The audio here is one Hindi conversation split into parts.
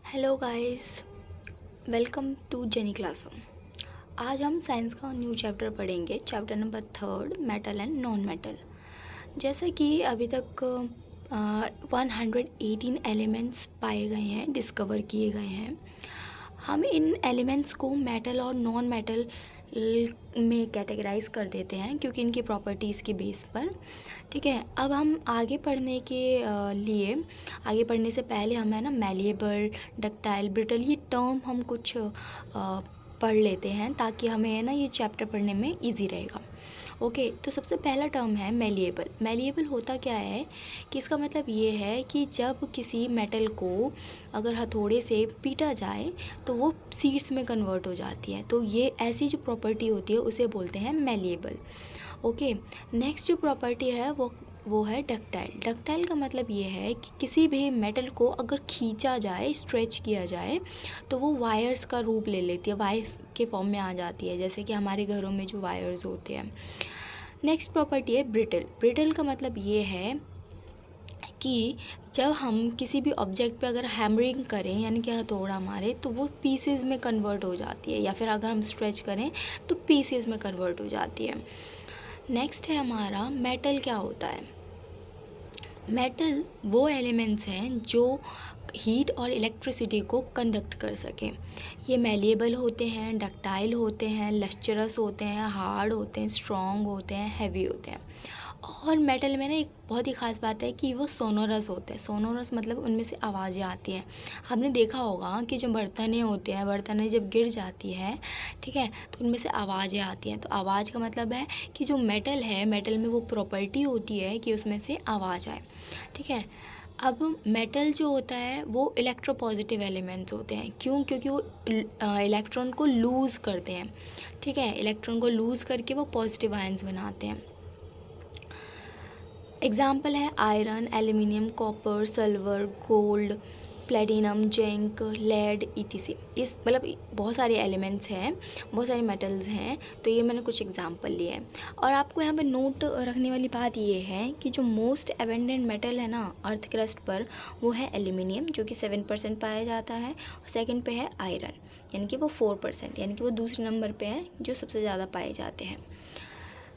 Hello guys, welcome to Jenny classroom. आज हम साइंस का न्यू चैप्टर पढ़ेंगे, chapter number 3, metal and non metal. जैसा कि अभी तक 118 एलिमेंट्स पाए गए हैं, डिस्कवर किए गए हैं। हम इन एलिमेंट्स को मेटल और नॉन मेटल में कैटेगराइज कर देते हैं क्योंकि इनकी प्रॉपर्टीज़ के बेस पर। ठीक है, अब हम आगे पढ़ने के लिए आगे पढ़ने से पहले हम है ना मैलिएबल, डक्टाइल, ब्रिटल ये टर्म हम कुछ पढ़ लेते हैं ताकि हमें है ना ये चैप्टर पढ़ने में इजी रहेगा। ओके, तो सबसे पहला टर्म है मैलिएबल। मैलिएबल होता क्या है कि इसका मतलब ये है कि जब किसी मेटल को अगर हथौड़े से पीटा जाए तो वो सीड्स में कन्वर्ट हो जाती है। तो ये ऐसी जो प्रॉपर्टी होती है उसे बोलते हैं मैलिएबल। ओके, नेक्स्ट जो प्रॉपर्टी है वो है डक्टाइल। डक्टाइल का मतलब ये है कि किसी भी मेटल को अगर खींचा जाए, स्ट्रेच किया जाए तो वो वायर्स का रूप ले लेती है, वायर्स के फॉर्म में आ जाती है, जैसे कि हमारे घरों में जो वायर्स होते हैं। नेक्स्ट प्रॉपर्टी है ब्रिटल। ब्रिटल का मतलब ये है कि जब हम किसी भी ऑब्जेक्ट पे अगर हैमरिंग करें यानी कि हथौड़ा मारे तो वो पीसेस में कन्वर्ट हो जाती है, या फिर अगर हम स्ट्रेच करें तो पीसेस में कन्वर्ट हो जाती है। नेक्स्ट है हमारा मेटल। क्या होता है मेटल? वो एलिमेंट्स हैं जो हीट और इलेक्ट्रिसिटी को कंडक्ट कर सकें। ये मेलिएबल होते हैं, डक्टाइल होते हैं, लस्चरस होते हैं, हार्ड होते हैं, स्ट्रॉन्ग होते हैं, हैवी होते हैं। और मेटल में ना एक बहुत ही ख़ास बात है कि वो सोनोरस होते हैं। सोनोरस मतलब उनमें से आवाज़ें आती हैं। आपने देखा होगा कि जो बर्तनें होते हैं, बर्तनें जब गिर जाती है, ठीक है, तो उनमें से आवाज़ें आती हैं। तो आवाज़ का मतलब है कि जो मेटल है, मेटल में वो प्रॉपर्टी होती है कि उसमें से आवाज़ आए। ठीक है, अब मेटल जो होता है वो इलेक्ट्रोपॉजिटिव एलिमेंट्स होते हैं। क्यों? क्योंकि वो इलेक्ट्रॉन को लूज़ करते हैं। ठीक है, इलेक्ट्रॉन को लूज़ करके वो पॉजिटिव आयंस बनाते हैं। एग्जाम्पल है iron, aluminium, copper, silver, gold, platinum, zinc, lead, etc. इस मतलब बहुत सारे एलिमेंट्स हैं, बहुत सारे मेटल्स हैं। तो ये मैंने कुछ एग्जांपल लिए हैं। और आपको यहाँ पे नोट रखने वाली बात ये है कि जो मोस्ट एबंडेंट मेटल है ना अर्थ क्रस्ट पर, वो है एल्यूमिनियम जो कि 7% पाया जाता है, और सेकंड पे है आयरन यानी कि वो 4%, यानी कि वो दूसरे नंबर पे है जो सबसे ज़्यादा पाए जाते हैं।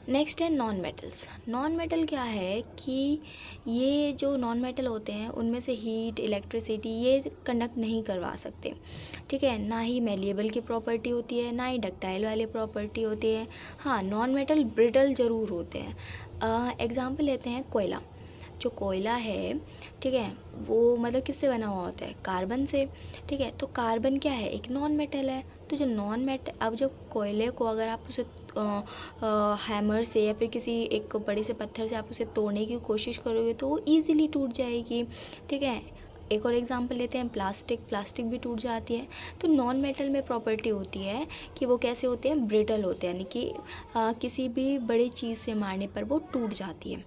नेक्स्ट है नॉन मेटल्स। नॉन मेटल क्या है कि ये जो नॉन मेटल होते हैं उनमें से हीट, इलेक्ट्रिसिटी ये कंडक्ट नहीं करवा सकते। ठीक है, ना ही मेलिएबल की प्रॉपर्टी होती है, ना ही डक्टाइल वाली प्रॉपर्टी होती है। हाँ, नॉन मेटल ब्रिटल ज़रूर होते हैं। एग्जाम्पल लेते हैं कोयला। जो कोयला है, ठीक है, वो मतलब किससे बना हुआ होता है? कार्बन से। ठीक है, तो कार्बन क्या है? एक नॉन मेटल है। तो जो नॉन मेटल, अब जब कोयले को अगर आप उसे हैमर से या फिर किसी एक बड़े से पत्थर से आप उसे तोड़ने की कोशिश करोगे तो वो ईज़िली टूट जाएगी। ठीक है, एक और एग्जांपल लेते हैं प्लास्टिक। प्लास्टिक भी टूट जाती है। तो नॉन मेटल में प्रॉपर्टी होती है कि वो कैसे होते हैं? ब्रिटल होते हैं, यानी कि किसी भी बड़ी चीज़ से मारने पर वो टूट जाती है।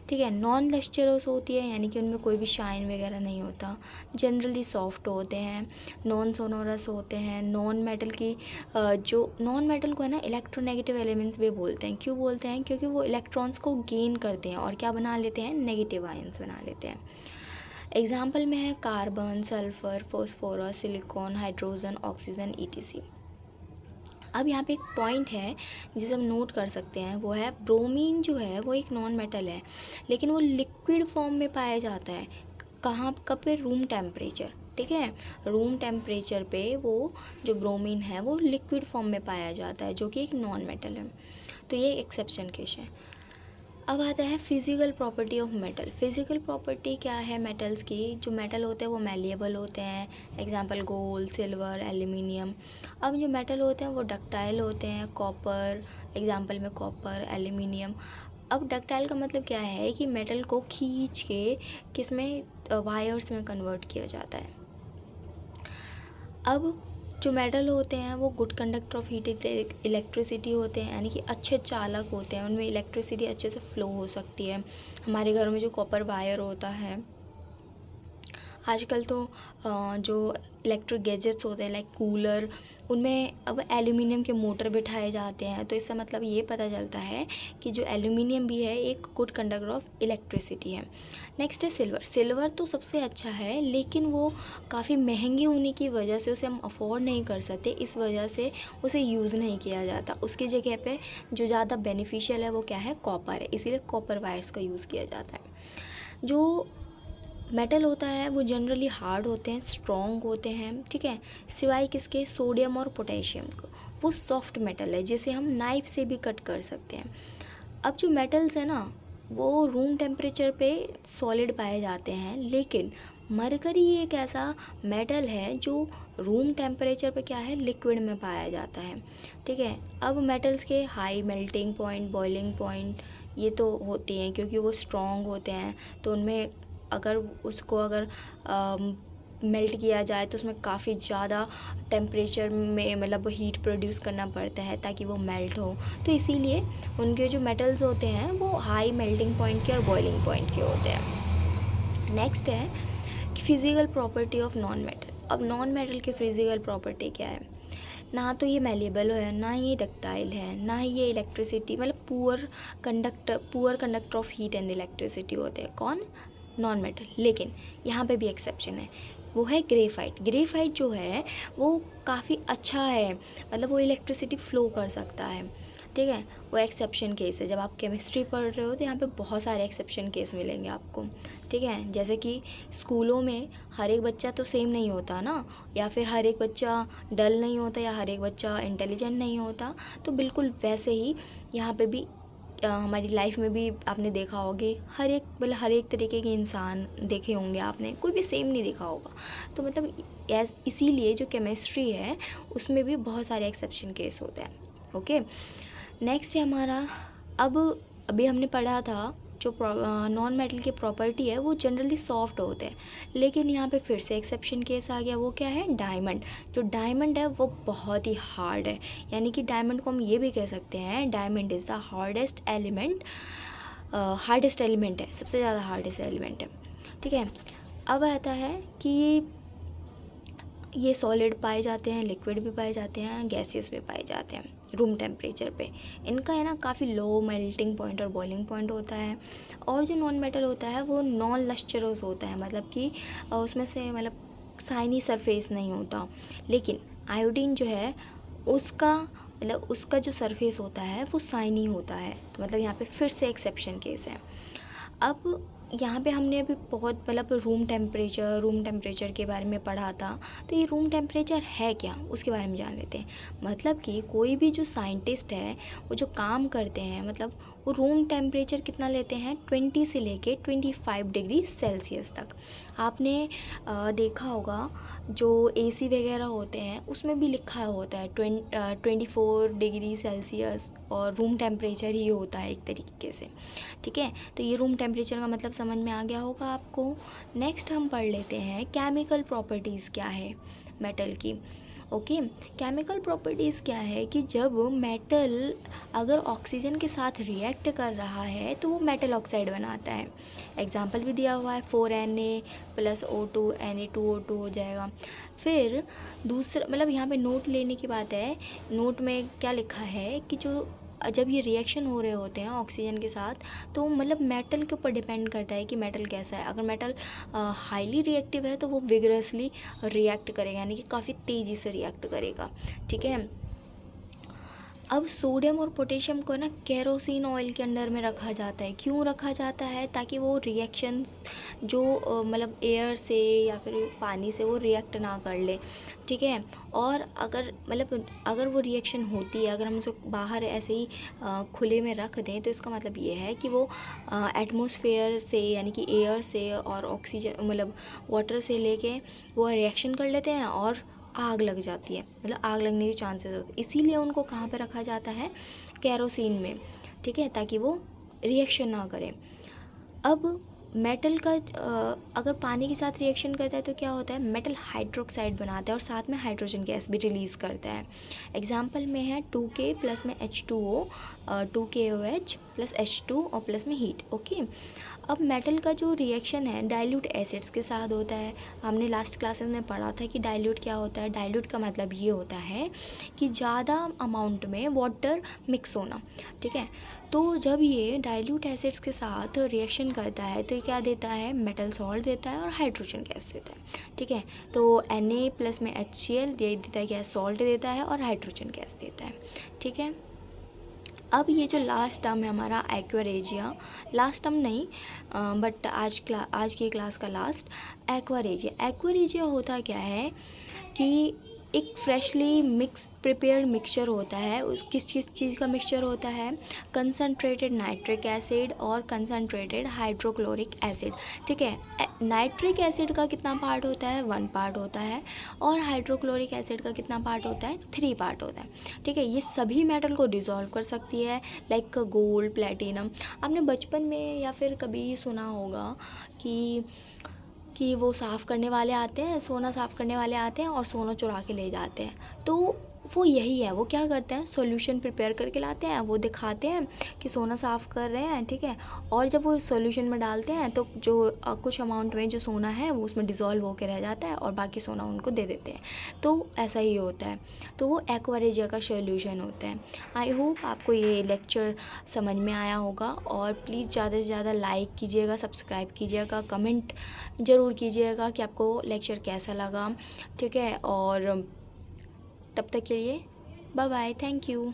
ठीक है, नॉन लस्चरस होती है, यानी कि उनमें कोई भी शाइन वगैरह नहीं होता, जनरली सॉफ्ट होते हैं। नॉन सोनोरस होते हैं। नॉन मेटल की जो नॉन मेटल को है ना इलेक्ट्रोनेगेटिव एलिमेंट्स भी बोलते हैं। क्यों बोलते हैं? क्योंकि वो इलेक्ट्रॉन्स को गेन करते हैं और क्या बना लेते हैं? नेगेटिव आयंस बना लेते हैं। एग्जाम्पल में है carbon, sulphur, phosphorus, silicon, hydrogen, oxygen, etc. अब यहाँ पे एक पॉइंट है जिसे हम नोट कर सकते हैं, वो है ब्रोमीन जो है वो एक नॉन मेटल है, लेकिन वो लिक्विड फॉर्म में पाया जाता है। कहाँ? कब पे? Room temperature. ठीक है, रूम टेम्परेचर पे वो जो ब्रोमीन है वो लिक्विड फॉर्म में पाया जाता है, जो कि एक नॉन मेटल है। तो ये एक्सेप्शन केस है। अब आता है physical property of metal. Physical property क्या है मेटल्स की? जो मेटल होते हैं वो मेलिएबल होते हैं। Example gold, silver, aluminium. अब जो मेटल होते हैं वो डक्टाइल होते हैं। कॉपर, एग्जांपल में कॉपर, एल्यूमिनियम। अब डक्टाइल का मतलब क्या है कि मेटल को खींच के किस में? वायर्स में कन्वर्ट किया जाता है। अब जो मेटल होते हैं वो good conductor of heat electricity होते हैं, यानी कि अच्छे चालक होते हैं, उनमें इलेक्ट्रिसिटी अच्छे से फ्लो हो सकती है। हमारे घरों में जो कॉपर वायर होता है, आजकल तो जो इलेक्ट्रिक गैजेट्स होते हैं लाइक कूलर, उनमें अब एल्यूमिनियम के मोटर बिठाए जाते हैं। तो इससे मतलब ये पता चलता है कि जो एल्यूमिनियम भी है एक गुड कंडक्टर ऑफ इलेक्ट्रिसिटी है। नेक्स्ट है सिल्वर। सिल्वर तो सबसे अच्छा है, लेकिन वो काफ़ी महंगे होने की वजह से उसे हम अफोर्ड नहीं कर सकते, इस वजह से उसे यूज़ नहीं किया जाता। उसकी जगह पे जो ज़्यादा बेनिफिशियल है वो क्या है, कॉपर है, इसीलिए कॉपर वायर्स का यूज़ किया जाता है। जो मेटल होता है वो जनरली हार्ड होते हैं, स्ट्रॉन्ग होते हैं, ठीक है, सिवाय किसके, सोडियम और पोटेशियम को। वो सॉफ्ट मेटल है जिसे हम नाइफ से भी कट कर सकते हैं। अब जो मेटल्स है ना वो रूम टेम्परेचर पे सॉलिड पाए जाते हैं, लेकिन मरकरी एक ऐसा मेटल है जो रूम टेम्परेचर पे क्या है, लिक्विड में पाया जाता है, ठीक है। अब मेटल्स के high melting point, boiling point ये तो होती हैं क्योंकि वो स्ट्रॉन्ग होते हैं, तो उनमें अगर उसको अगर मेल्ट किया जाए तो उसमें काफ़ी ज़्यादा टेम्परेचर में मतलब हीट प्रोड्यूस करना पड़ता है ताकि वो मेल्ट हो। तो इसीलिए उनके जो मेटल्स होते हैं वो हाई मेल्टिंग पॉइंट के और बॉइलिंग पॉइंट के होते हैं। नेक्स्ट है कि physical property of non metal. अब नॉन मेटल की फिज़िकल प्रॉपर्टी क्या है, ना तो ये मेलेबल है, ना ये डक्टाइल है, ना ही ये इलेक्ट्रिसिटी मतलब poor conductor of heat and electricity होते हैं। कौन, नॉन मेटल। लेकिन यहाँ पे भी एक्सेप्शन है, वो है ग्रेफाइट। ग्रेफाइट जो है वो काफ़ी अच्छा है, मतलब वो इलेक्ट्रिसिटी फ़्लो कर सकता है, ठीक है। वो एक्सेप्शन केस है। जब आप केमिस्ट्री पढ़ रहे हो तो यहाँ पे बहुत सारे एक्सेप्शन केस मिलेंगे आपको, ठीक है। जैसे कि स्कूलों में हर एक बच्चा तो सेम नहीं होता ना, या फिर हर एक बच्चा डल नहीं होता, या हर एक बच्चा इंटेलिजेंट नहीं होता, तो बिल्कुल वैसे ही यहाँ पे भी हमारी लाइफ में भी आपने देखा होगा, हर एक तरीके के इंसान देखे होंगे आपने, कोई भी सेम नहीं देखा होगा। तो मतलब इसीलिए जो केमिस्ट्री है उसमें भी बहुत सारे एक्सेप्शन केस होते हैं, ओके। नेक्स्ट है हमारा, अब अभी हमने पढ़ा था जो नॉन मेटल की प्रॉपर्टी है वो जनरली सॉफ्ट होते हैं, लेकिन यहाँ पे फिर से एक्सेप्शन केस आ गया। वो क्या है, डायमंड। जो डायमंड है वो बहुत ही हार्ड है, यानी कि डायमंड को हम ये भी कह सकते हैं diamond is the hardest element है, सबसे ज़्यादा हार्डेस्ट एलिमेंट है, ठीक है। अब आता है कि ये सॉलिड पाए जाते हैं, लिक्विड भी पाए जाते हैं, गैसेस भी पाए जाते हैं रूम टेम्परेचर पे। इनका है ना काफ़ी लो मेल्टिंग पॉइंट और बॉइलिंग पॉइंट होता है। और जो नॉन मेटल होता है वो नॉन लस्टरस होता है, मतलब कि उसमें से मतलब शाइनी सरफेस नहीं होता। लेकिन आयोडीन जो है उसका जो सरफेस होता है वो शाइनी होता है, तो मतलब यहाँ पे फिर से एक्सेप्शन केस है। अब यहाँ पे हमने अभी बहुत मतलब रूम टेम्परेचर के बारे में पढ़ा था, तो ये रूम टेम्परेचर है क्या उसके बारे में जान लेते हैं। मतलब कि कोई भी जो साइंटिस्ट है वो जो काम करते हैं मतलब वो रूम टेम्परेचर कितना लेते हैं, 20 से लेके 25 डिग्री सेल्सियस तक। आपने देखा होगा जो एसी वगैरह होते हैं उसमें भी लिखा होता है 24 डिग्री सेल्सियस, और रूम टेम्परेचर ही होता है एक तरीके से, ठीक है। तो ये रूम टेम्परेचर का मतलब समझ में आ गया होगा आपको। नेक्स्ट हम पढ़ लेते हैं केमिकल प्रॉपर्टीज़ क्या है मेटल की, ओके। केमिकल प्रॉपर्टीज़ क्या है कि जब मेटल अगर ऑक्सीजन के साथ रिएक्ट कर रहा है तो वो मेटल ऑक्साइड बनाता है। एग्जाम्पल भी दिया हुआ है, 4Na + O2 Na2O2 हो जाएगा। फिर दूसरा मतलब यहाँ पे नोट लेने की बात है, नोट में क्या लिखा है कि जो जब ये रिएक्शन हो रहे होते हैं ऑक्सीजन के साथ, तो मतलब मेटल के ऊपर डिपेंड करता है कि मेटल कैसा है। अगर मेटल हाईली रिएक्टिव है तो वो विगरसली रिएक्ट करेगा, यानी कि काफ़ी तेज़ी से रिएक्ट करेगा, ठीक है। अब सोडियम और पोटेशियम को ना केरोसिन ऑयल के अंडर में रखा जाता है। क्यों रखा जाता है, ताकि वो रिएक्शंस जो मतलब एयर से या फिर पानी से वो रिएक्ट ना कर ले, ठीक है। और अगर वो रिएक्शन होती है, अगर हम उसको बाहर ऐसे ही खुले में रख दें तो इसका मतलब ये है कि वो एटमॉस्फेयर से यानी कि एयर से और ऑक्सीजन मतलब वाटर से लेके वो रिएक्शन कर लेते हैं और आग लग जाती है, मतलब आग लगने के चांसेस होते हैं। इसीलिए उनको कहाँ पे रखा जाता है, केरोसिन में, ठीक है, ताकि वो रिएक्शन ना करें। अब मेटल का अगर पानी के साथ रिएक्शन करता है तो क्या होता है, मेटल हाइड्रोक्साइड बनाता है और साथ में हाइड्रोजन गैस भी रिलीज़ करता है। एग्जाम्पल में है 2K प्लस में H2O, 2KOH प्लस H2 और प्लस में हीट, ओके। अब मेटल का जो रिएक्शन है डाइल्यूट एसिड्स के साथ होता है। हमने लास्ट क्लासेस में पढ़ा था कि डाइल्यूट क्या होता है। डाइल्यूट का मतलब ये होता है कि ज़्यादा अमाउंट में वाटर मिक्स होना, ठीक है। तो जब ये डाइल्यूट एसिड्स के साथ रिएक्शन करता है तो ये क्या देता है, मेटल सॉल्ट देता है और हाइड्रोजन गैस देता है, ठीक है। तो Na+ में HCl दे देता है, क्या सॉल्ट देता है और हाइड्रोजन गैस देता है, ठीक है। अब ये जो लास्ट टर्म है हमारा एक्वारेजिया, लास्ट टर्म नहीं बट आज की क्लास का लास्ट एक्वारेजिया। एक्वारेजिया होता क्या है कि एक फ्रेशली प्रिपेयर्ड मिक्सचर होता है। उस किस चीज़ का मिक्सचर होता है, कंसनट्रेटेड नाइट्रिक एसिड और कंसनट्रेटेड हाइड्रोक्लोरिक एसिड, ठीक है। नाइट्रिक एसिड का कितना पार्ट होता है, 1 पार्ट होता है, और हाइड्रोक्लोरिक एसिड का कितना पार्ट होता है, 3 पार्ट होता है, ठीक है। ये सभी मेटल को डिसॉल्व कर सकती है, लाइक गोल्ड, प्लेटिनम। आपने बचपन में या फिर कभी सुना होगा कि वो साफ़ करने वाले आते हैं, सोना साफ़ करने वाले आते हैं और सोना चुरा के ले जाते हैं। तो वो यही है, वो क्या करते हैं, सॉल्यूशन प्रिपेयर करके लाते हैं, वो दिखाते हैं कि सोना साफ़ कर रहे हैं, ठीक है। और जब वो सॉल्यूशन में डालते हैं तो जो कुछ अमाउंट में जो सोना है वो उसमें डिज़ोल्व होकर रह जाता है और बाकी सोना उनको दे देते हैं। तो ऐसा ही होता है, तो वो एक्वारेजिया का सॉल्यूशन होता है। आई होप आपको ये लेक्चर समझ में आया होगा, और प्लीज़ ज़्यादा से ज़्यादा लाइक कीजिएगा, सब्सक्राइब कीजिएगा, कमेंट ज़रूर कीजिएगा कि आपको लेक्चर कैसा लगा, ठीक है। और तब तक के लिए बाय बाय, थैंक यू।